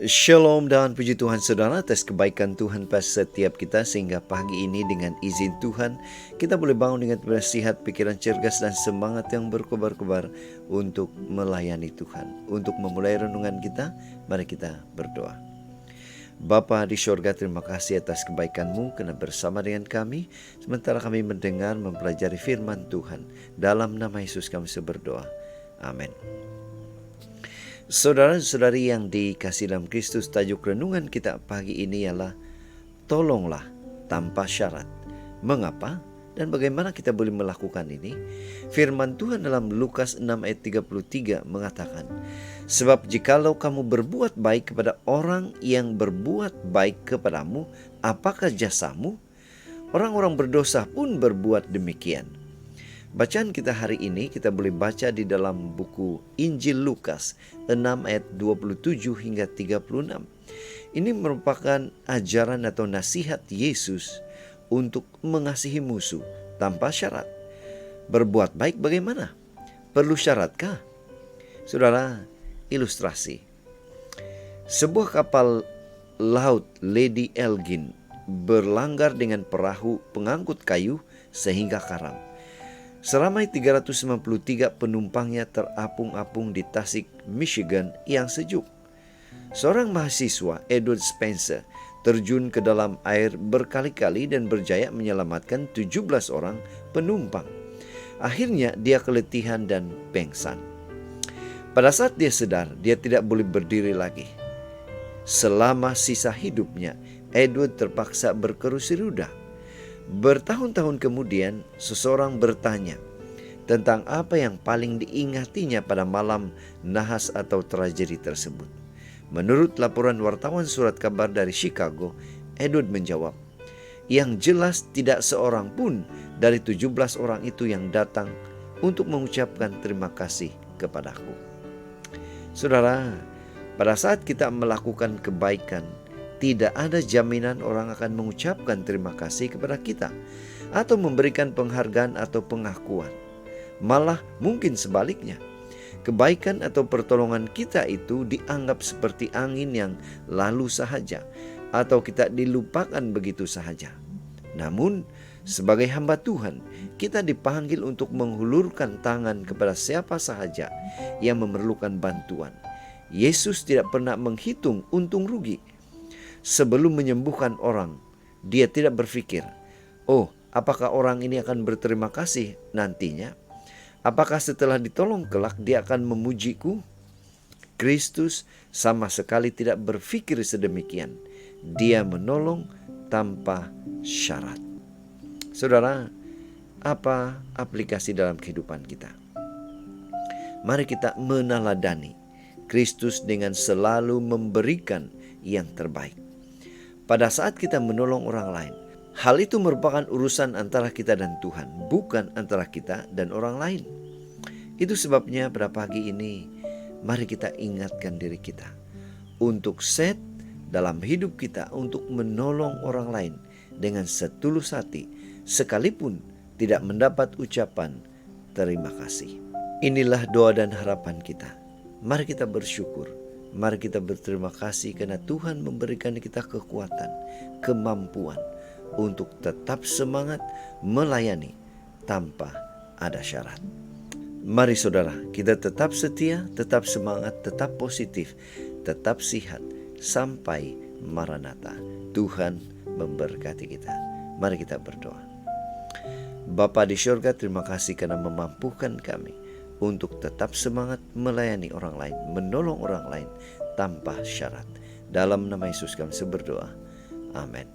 Shalom dan puji Tuhan saudara atas kebaikan Tuhan pada setiap kita, sehingga pagi ini dengan izin Tuhan kita boleh bangun dengan bersihat, pikiran cergas dan semangat yang berkobar-kobar untuk melayani Tuhan. Untuk memulai renungan kita, mari kita berdoa. Bapa di sorga, terima kasih atas kebaikan-Mu karena bersama dengan kami sementara kami mendengar mempelajari firman Tuhan. Dalam nama Yesus kami berdoa. Amin. Saudara-saudari yang dikasihi dalam Kristus, tajuk renungan kita pagi ini ialah tolonglah tanpa syarat. Mengapa dan bagaimana kita boleh melakukan ini? Firman Tuhan dalam Lukas 6 ayat 33 mengatakan, sebab jikalau kamu berbuat baik kepada orang yang berbuat baik kepadamu, apakah jasamu? Orang-orang berdosa pun berbuat demikian. Bacaan kita hari ini kita boleh baca di dalam buku Injil Lukas 6 ayat 27 hingga 36. Ini merupakan ajaran atau nasihat Yesus untuk mengasihi musuh tanpa syarat. Berbuat baik bagaimana? Perlu syaratkah? Saudara, ilustrasi. Sebuah kapal laut Lady Elgin berlanggar dengan perahu pengangkut kayu sehingga karam. Seramai 393 penumpangnya terapung-apung di Tasik, Michigan yang sejuk. Seorang mahasiswa, Edward Spencer, terjun ke dalam air berkali-kali dan berjaya menyelamatkan 17 orang penumpang. Akhirnya dia keletihan dan pingsan. Pada saat dia sadar, dia tidak boleh berdiri lagi. Selama sisa hidupnya, Edward terpaksa berkerusi roda. Bertahun-tahun kemudian, seseorang bertanya tentang apa yang paling diingatinya pada malam nahas atau tragedi tersebut. Menurut laporan wartawan surat kabar dari Chicago, Edward menjawab, yang jelas tidak seorang pun dari 17 orang itu yang datang untuk mengucapkan terima kasih kepadaku. Saudara, pada saat kita melakukan kebaikan, tidak ada jaminan orang akan mengucapkan terima kasih kepada kita atau memberikan penghargaan atau pengakuan. Malah mungkin sebaliknya, kebaikan atau pertolongan kita itu dianggap seperti angin yang lalu sahaja atau kita dilupakan begitu sahaja. Namun, sebagai hamba Tuhan, kita dipanggil untuk menghulurkan tangan kepada siapa sahaja yang memerlukan bantuan. Yesus tidak pernah menghitung untung rugi. Sebelum menyembuhkan orang, dia tidak berpikir, oh, apakah orang ini akan berterima kasih nantinya? Apakah setelah ditolong kelak dia akan memujiku? Kristus sama sekali tidak berpikir sedemikian. Dia menolong tanpa syarat. Saudara, apa aplikasi dalam kehidupan kita? Mari kita meneladani Kristus dengan selalu memberikan yang terbaik. Pada saat kita menolong orang lain, hal itu merupakan urusan antara kita dan Tuhan, bukan antara kita dan orang lain. Itu sebabnya pada pagi ini, mari kita ingatkan diri kita untuk set dalam hidup kita untuk menolong orang lain dengan setulus hati, sekalipun tidak mendapat ucapan terima kasih. Inilah doa dan harapan kita. Mari kita bersyukur. Mari kita berterima kasih karena Tuhan memberikan kita kekuatan, kemampuan untuk tetap semangat melayani tanpa ada syarat. Mari saudara, kita tetap setia, tetap semangat, tetap positif, tetap sihat sampai Maranatha. Tuhan memberkati kita. Mari kita berdoa. Bapa di surga, terima kasih karena memampukan kami untuk tetap semangat melayani orang lain, menolong orang lain tanpa syarat. Dalam nama Yesus kami berdoa. Amin.